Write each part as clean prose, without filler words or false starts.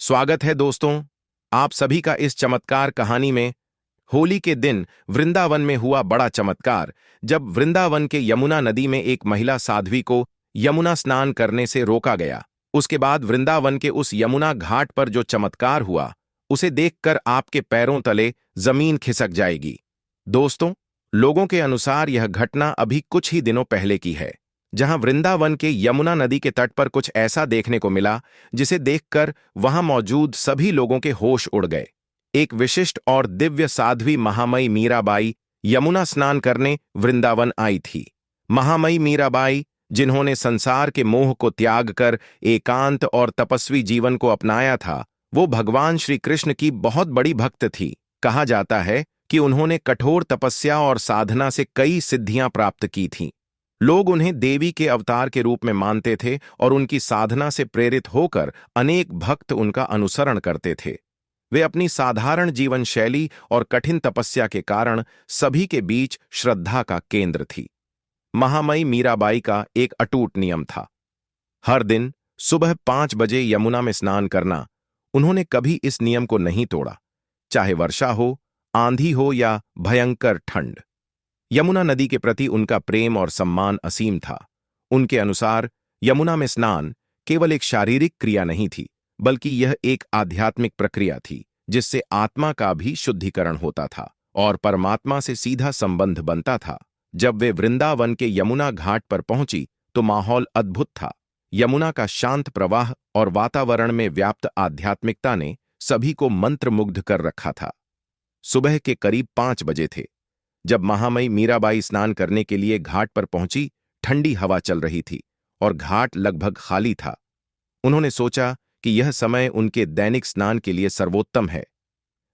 स्वागत है दोस्तों, आप सभी का इस चमत्कार कहानी में। होली के दिन वृंदावन में हुआ बड़ा चमत्कार, जब वृंदावन के यमुना नदी में एक महिला साध्वी को यमुना स्नान करने से रोका गया। उसके बाद वृंदावन के उस यमुना घाट पर जो चमत्कार हुआ, उसे देखकर आपके पैरों तले जमीन खिसक जाएगी। दोस्तों, लोगों के अनुसार यह घटना अभी कुछ ही दिनों पहले की है, जहां वृंदावन के यमुना नदी के तट पर कुछ ऐसा देखने को मिला जिसे देखकर वहां मौजूद सभी लोगों के होश उड़ गए। एक विशिष्ट और दिव्य साध्वी महामयी मीराबाई यमुना स्नान करने वृंदावन आई थी। महामयी मीराबाई, जिन्होंने संसार के मोह को त्याग कर एकांत और तपस्वी जीवन को अपनाया था, वो भगवान श्री कृष्ण की बहुत बड़ी भक्त थी। कहा जाता है कि उन्होंने कठोर तपस्या और साधना से कई सिद्धियां प्राप्त की थीं। लोग उन्हें देवी के अवतार के रूप में मानते थे और उनकी साधना से प्रेरित होकर अनेक भक्त उनका अनुसरण करते थे। वे अपनी साधारण जीवन शैली और कठिन तपस्या के कारण सभी के बीच श्रद्धा का केंद्र थी। महामयी मीराबाई का एक अटूट नियम था, हर दिन सुबह 5 बजे यमुना में स्नान करना। उन्होंने कभी इस नियम को नहीं तोड़ा, चाहे वर्षा हो, आंधी हो या भयंकर ठंड। यमुना नदी के प्रति उनका प्रेम और सम्मान असीम था। उनके अनुसार यमुना में स्नान केवल एक शारीरिक क्रिया नहीं थी, बल्कि यह एक आध्यात्मिक प्रक्रिया थी, जिससे आत्मा का भी शुद्धिकरण होता था और परमात्मा से सीधा संबंध बनता था। जब वे वृंदावन के यमुना घाट पर पहुंची तो माहौल अद्भुत था। यमुना का शांत प्रवाह और वातावरण में व्याप्त आध्यात्मिकता ने सभी को मंत्रमुग्ध कर रखा था। सुबह के करीब 5 बजे थे जब महामयी मीराबाई स्नान करने के लिए घाट पर पहुंची। ठंडी हवा चल रही थी और घाट लगभग खाली था। उन्होंने सोचा कि यह समय उनके दैनिक स्नान के लिए सर्वोत्तम है।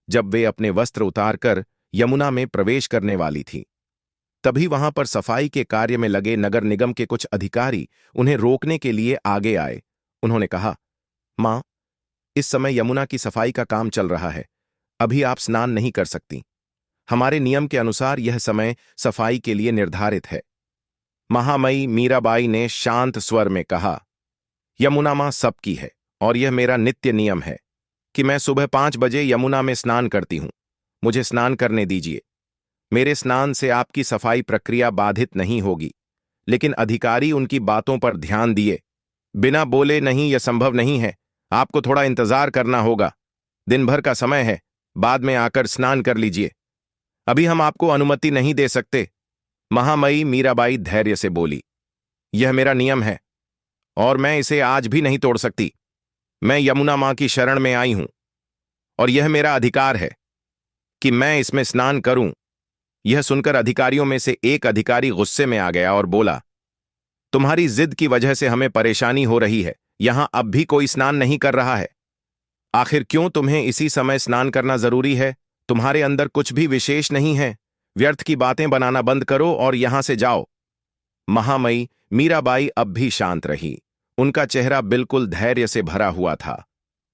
जब वे अपने वस्त्र उतारकर यमुना में प्रवेश करने वाली थी, तभी वहां पर सफाई के कार्य में लगे नगर निगम के कुछ अधिकारी उन्हें रोकने के लिए आगे आए। उन्होंने कहा, मां, इस समय यमुना की सफाई का काम चल रहा है, अभी आप स्नान नहीं कर सकती। हमारे नियम के अनुसार यह समय सफाई के लिए निर्धारित है। महामयी मीराबाई ने शांत स्वर में कहा, यमुना मां सबकी है और यह मेरा नित्य नियम है कि मैं सुबह 5 बजे यमुना में स्नान करती हूं। मुझे स्नान करने दीजिए। मेरे स्नान से आपकी सफाई प्रक्रिया बाधित नहीं होगी। लेकिन अधिकारी उनकी बातों पर ध्यान दिए। बिना बोले नहीं, यह संभव नहीं है। आपको थोड़ा इंतजार करना होगा। दिन भर का समय है, बाद में आकर स्नान कर लीजिए। अभी हम आपको अनुमति नहीं दे सकते। महामयी मीराबाई धैर्य से बोली, यह मेरा नियम है और मैं इसे आज भी नहीं तोड़ सकती। मैं यमुना मां की शरण में आई हूं और यह मेरा अधिकार है कि मैं इसमें स्नान करूं। यह सुनकर अधिकारियों में से एक अधिकारी गुस्से में आ गया और बोला, तुम्हारी जिद की वजह से हमें परेशानी हो रही है। यहां अब भी कोई स्नान नहीं कर रहा है। आखिर क्यों तुम्हें इसी समय स्नान करना जरूरी है? तुम्हारे अंदर कुछ भी विशेष नहीं है। व्यर्थ की बातें बनाना बंद करो और यहां से जाओ। महामयी मीराबाई अब भी शांत रही। उनका चेहरा बिल्कुल धैर्य से भरा हुआ था।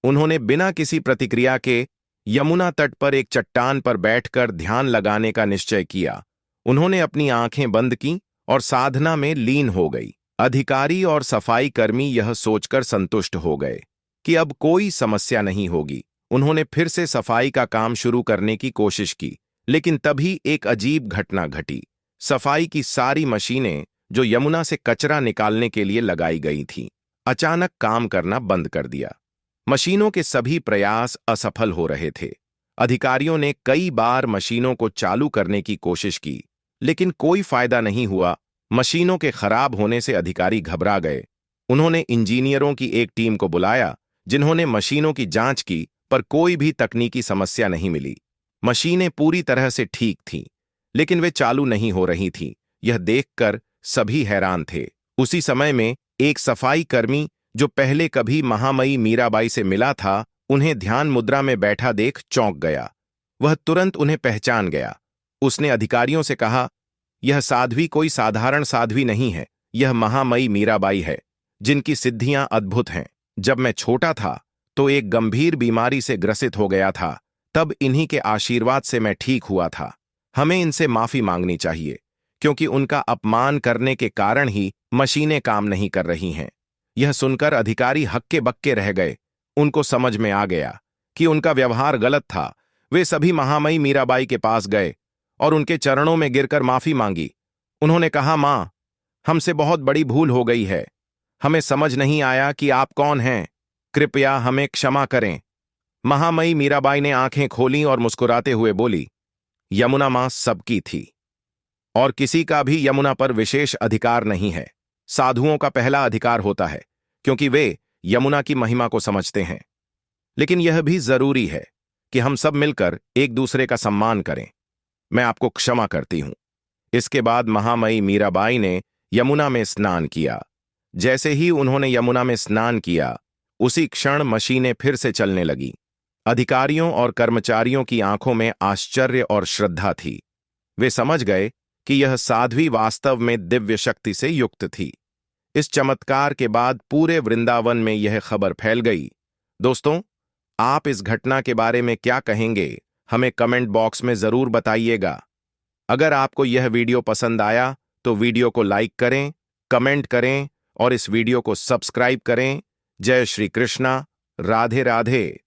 उन्होंने बिना किसी प्रतिक्रिया के यमुना तट पर एक चट्टान पर बैठकर ध्यान लगाने का निश्चय किया। उन्होंने अपनी आंखें बंद की और साधना में लीन हो गई। अधिकारी और सफाई कर्मी यह सोचकर संतुष्ट हो गए कि अब कोई समस्या नहीं होगी। उन्होंने फिर से सफाई का काम शुरू करने की कोशिश की, लेकिन तभी एक अजीब घटना घटी। सफाई की सारी मशीनें जो यमुना से कचरा निकालने के लिए लगाई गई थीं, अचानक काम करना बंद कर दिया। मशीनों के सभी प्रयास असफल हो रहे थे। अधिकारियों ने कई बार मशीनों को चालू करने की कोशिश की, लेकिन कोई फायदा नहीं हुआ। मशीनों के खराब होने से अधिकारी घबरा गए। उन्होंने इंजीनियरों की एक टीम को बुलाया, जिन्होंने मशीनों की जांच की, पर कोई भी तकनीकी समस्या नहीं मिली। मशीनें पूरी तरह से ठीक थीं, लेकिन वे चालू नहीं हो रही थीं। यह देखकर सभी हैरान थे। उसी समय में एक सफाई कर्मी, जो पहले कभी महामयी मीराबाई से मिला था, उन्हें ध्यान मुद्रा में बैठा देख चौंक गया। वह तुरंत उन्हें पहचान गया। उसने अधिकारियों से कहा, यह साध्वी कोई साधारण साध्वी नहीं है। यह महामयी मीराबाई है, जिनकी सिद्धियां अद्भुत हैं। जब मैं छोटा था तो एक गंभीर बीमारी से ग्रसित हो गया था। तब इन्हीं के आशीर्वाद से मैं ठीक हुआ था। हमें इनसे माफी मांगनी चाहिए, क्योंकि उनका अपमान करने के कारण ही मशीनें काम नहीं कर रही हैं। यह सुनकर अधिकारी हक्के बक्के रह गए। उनको समझ में आ गया कि उनका व्यवहार गलत था। वे सभी महामयी मीराबाई के पास गए और उनके चरणों में गिरकर माफी मांगी। उन्होंने कहा, मां, हमसे बहुत बड़ी भूल हो गई है। हमें समझ नहीं आया कि आप कौन हैं। कृपया हमें क्षमा करें। महामयी मीराबाई ने आंखें खोलीं और मुस्कुराते हुए बोली, यमुना मां सबकी थी और किसी का भी यमुना पर विशेष अधिकार नहीं है। साधुओं का पहला अधिकार होता है, क्योंकि वे यमुना की महिमा को समझते हैं। लेकिन यह भी जरूरी है कि हम सब मिलकर एक दूसरे का सम्मान करें। मैं आपको क्षमा करती हूं। इसके बाद महामयी मीराबाई ने यमुना में स्नान किया। जैसे ही उन्होंने यमुना में स्नान किया, उसी क्षण मशीनें फिर से चलने लगीं। अधिकारियों और कर्मचारियों की आंखों में आश्चर्य और श्रद्धा थी। वे समझ गए कि यह साध्वी वास्तव में दिव्य शक्ति से युक्त थी। इस चमत्कार के बाद पूरे वृंदावन में यह खबर फैल गई। दोस्तों, आप इस घटना के बारे में क्या कहेंगे, हमें कमेंट बॉक्स में जरूर बताइएगा। अगर आपको यह वीडियो पसंद आया तो वीडियो को लाइक करें, कमेंट करें और इस वीडियो को सब्सक्राइब करें। जय श्री कृष्णा। राधे राधे।